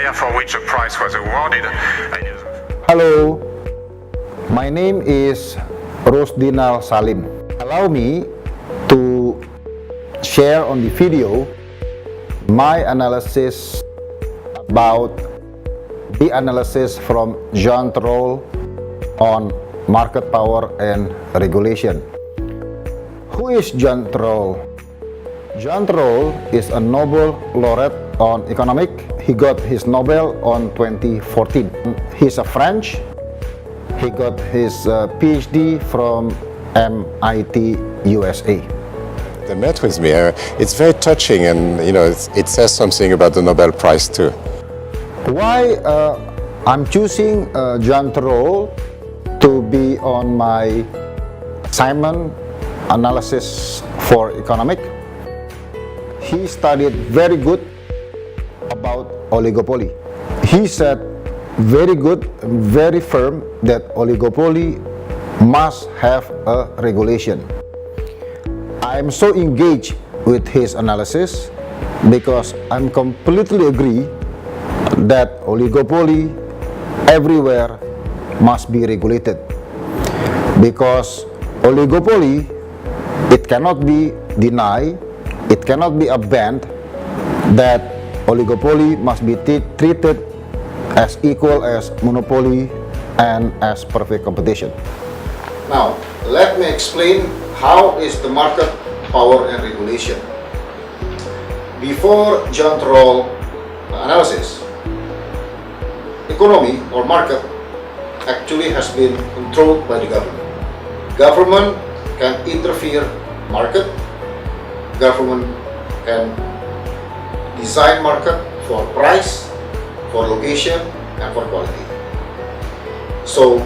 year for which a prize was awarded. Hello, my name is Rosdinal Salim. Allow me to share on the video my analysis about the analysis from John Tirole on market power and regulation. Who is John Tirole? John Tirole is a Nobel laureate on economics. He got his Nobel on 2014. He's a French. He got his PhD from MIT, USA. They met with me. It's very touching, and it says something about the Nobel Prize too. Why I'm choosing John Tirole to be on my assignment analysis for economics? He studied very good about oligopoly. He said very good, very firm that oligopoly must have a regulation. I am so engaged with his analysis because I'm completely agree that oligopoly everywhere must be regulated, because oligopoly, it cannot be denied, it cannot be abandoned that oligopoly must be treated as equal as monopoly and as perfect competition. Now, let me explain how is the market power and regulation. Before John Tirole analysis, economy or market actually has been controlled by the government. Government can interfere market. Government can design market for price, for location, and for quality. So,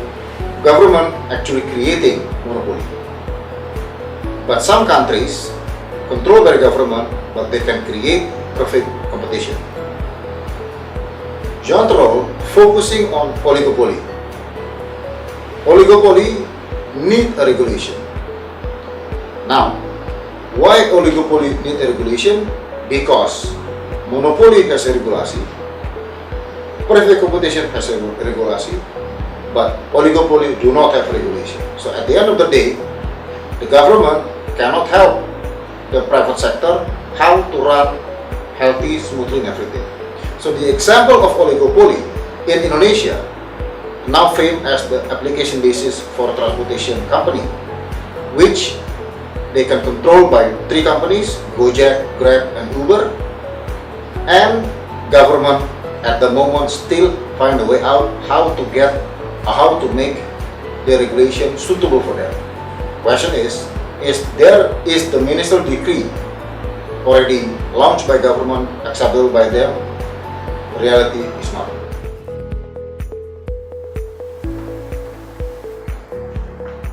government actually creating monopoly. But some countries controlled by the government, but they can create perfect competition. John Tirole focusing on oligopoly. Oligopoly need a regulation. Now, why oligopoly need a regulation? Because monopoly has a regulation, perfect competition has a regulation, but oligopoly do not have regulation. So at the end of the day, the government cannot help the private sector how to run healthy, smoothly, and everything. So the example of oligopoly in Indonesia, now famed as the application basis for a transportation company, which they can control by 3 companies, Gojek, Grab, and Uber, and government at the moment still find a way out how to make the regulation suitable for them. Question is the ministerial decree already launched by government acceptable by them? Reality is not.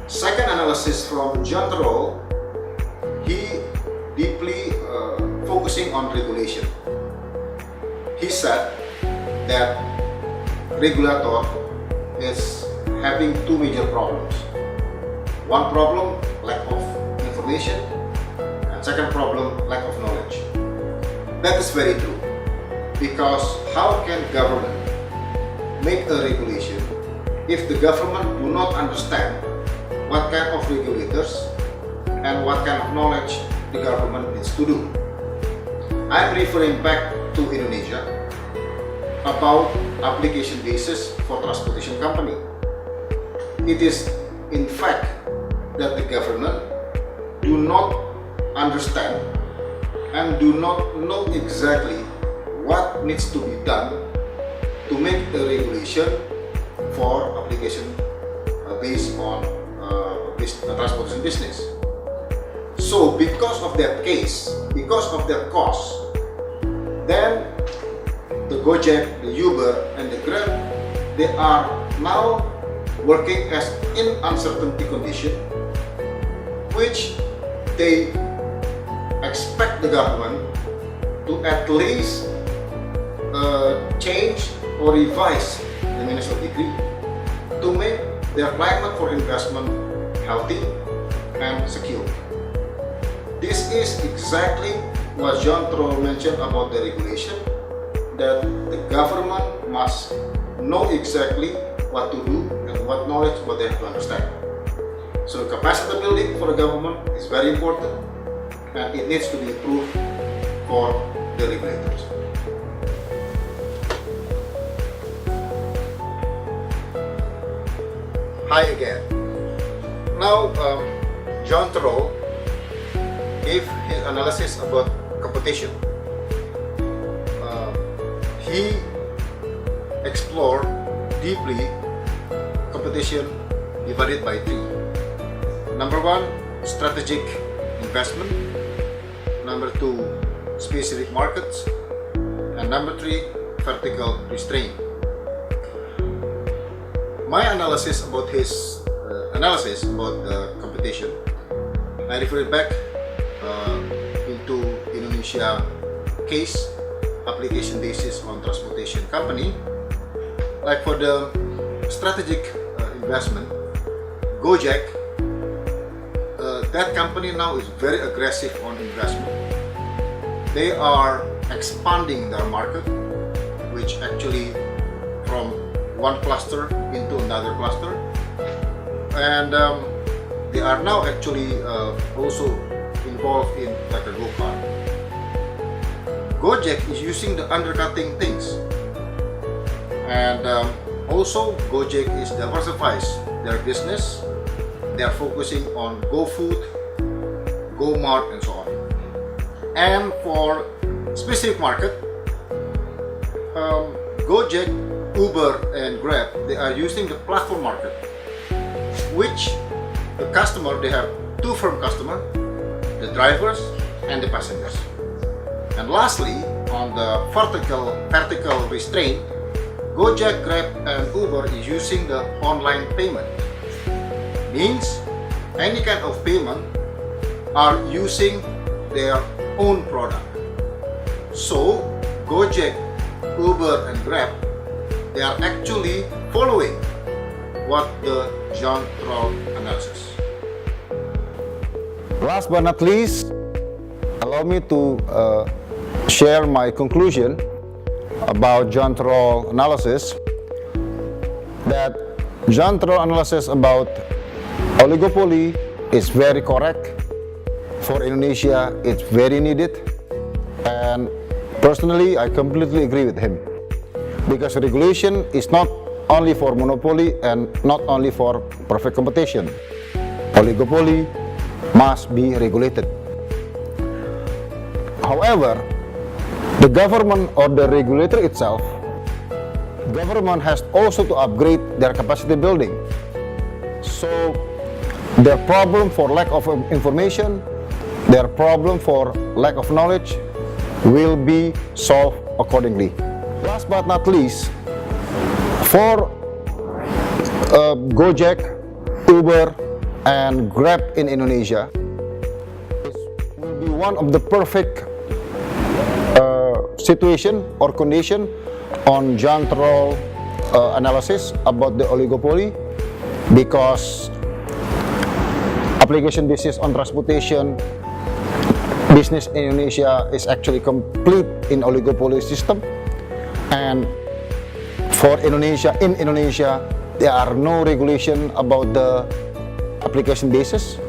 Second analysis from John Tirole, he deeply focusing on regulation. He said that regulator is having 2 major problems. One problem, lack of information, and second problem, lack of knowledge. That is very true, because how can government make a regulation if the government do not understand what kind of regulators and what kind of knowledge the government needs to do? I'm referring back to Indonesia about application basis for transportation company. It is in fact that the government do not understand and do not know exactly what needs to be done to make a regulation for application based on transportation business. So because of that case, because of that cost, then the Gojek, the Uber, and the Grab, they are now working as in uncertainty condition, which they expect the government to at least change or revise the ministerial decree to make their climate for investment healthy and secure. This is exactly what John Tirole mentioned about the regulation, that the government must know exactly what to do and what knowledge what they have to understand. So capacity building for the government is very important, and it needs to be improved for the regulators. Hi again. Now, John Tirole gave his analysis about competition. He explored deeply competition divided by three. Number one, strategic investment. Number two, specific markets. And number three, vertical restraint. My analysis about his analysis about the competition, I refer back into Indonesia case, application basis on transportation company. Like for the strategic investment, Gojek, that company now is very aggressive on investment. They are expanding their market, which actually from one cluster into another cluster, and they are now actually also involved in like a go-kart. Gojek is using the undercutting things, and also Gojek is diversifies their business. They are focusing on GoFood, GoMart, and so on. And for specific market, Gojek, Uber, and Grab, they are using the platform market, which the customer, they have two firm customer, the drivers and the passengers. And lastly, on the vertical restraint, Gojek, Grab, and Uber is using the online payment. Means any kind of payment are using their own product. So Gojek, Uber, and Grab, they are actually following what the John Tirole analysis. Last but not least, allow me to share my conclusion about John Tirole analysis, that John Tirole analysis about oligopoly is very correct. For Indonesia, it's very needed, and personally, I completely agree with him, because regulation is not only for monopoly and not only for perfect competition. Oligopoly must be regulated. However, the government or the regulator itself, government has also to upgrade their capacity building. So their problem for lack of information, their problem for lack of knowledge will be solved accordingly. Last but not least, for Gojek, Uber, and Grab in Indonesia, it will be one of the perfect situation or condition on John Tirole analysis about the oligopoly, because application basis on transportation business in Indonesia is actually complete in oligopoly system, and for Indonesia, in Indonesia, there are no regulation about the application basis.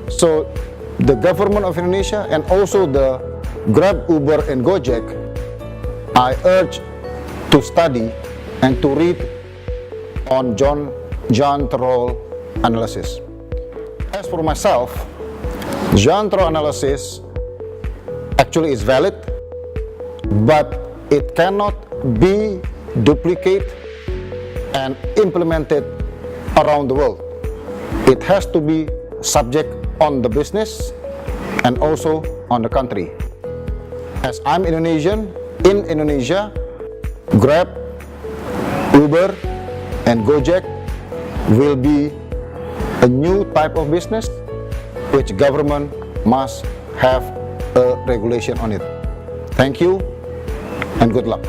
So the government of Indonesia and also the Grab, Uber, and Gojek, I urge to study and to read on John Tirole analysis. As for myself, John Tirole analysis actually is valid, but it cannot be duplicated and implemented around the world. It has to be subject on the business and also on the country. As I'm Indonesian, in Indonesia, Grab, Uber, and Gojek will be a new type of business which government must have a regulation on it. Thank you and good luck.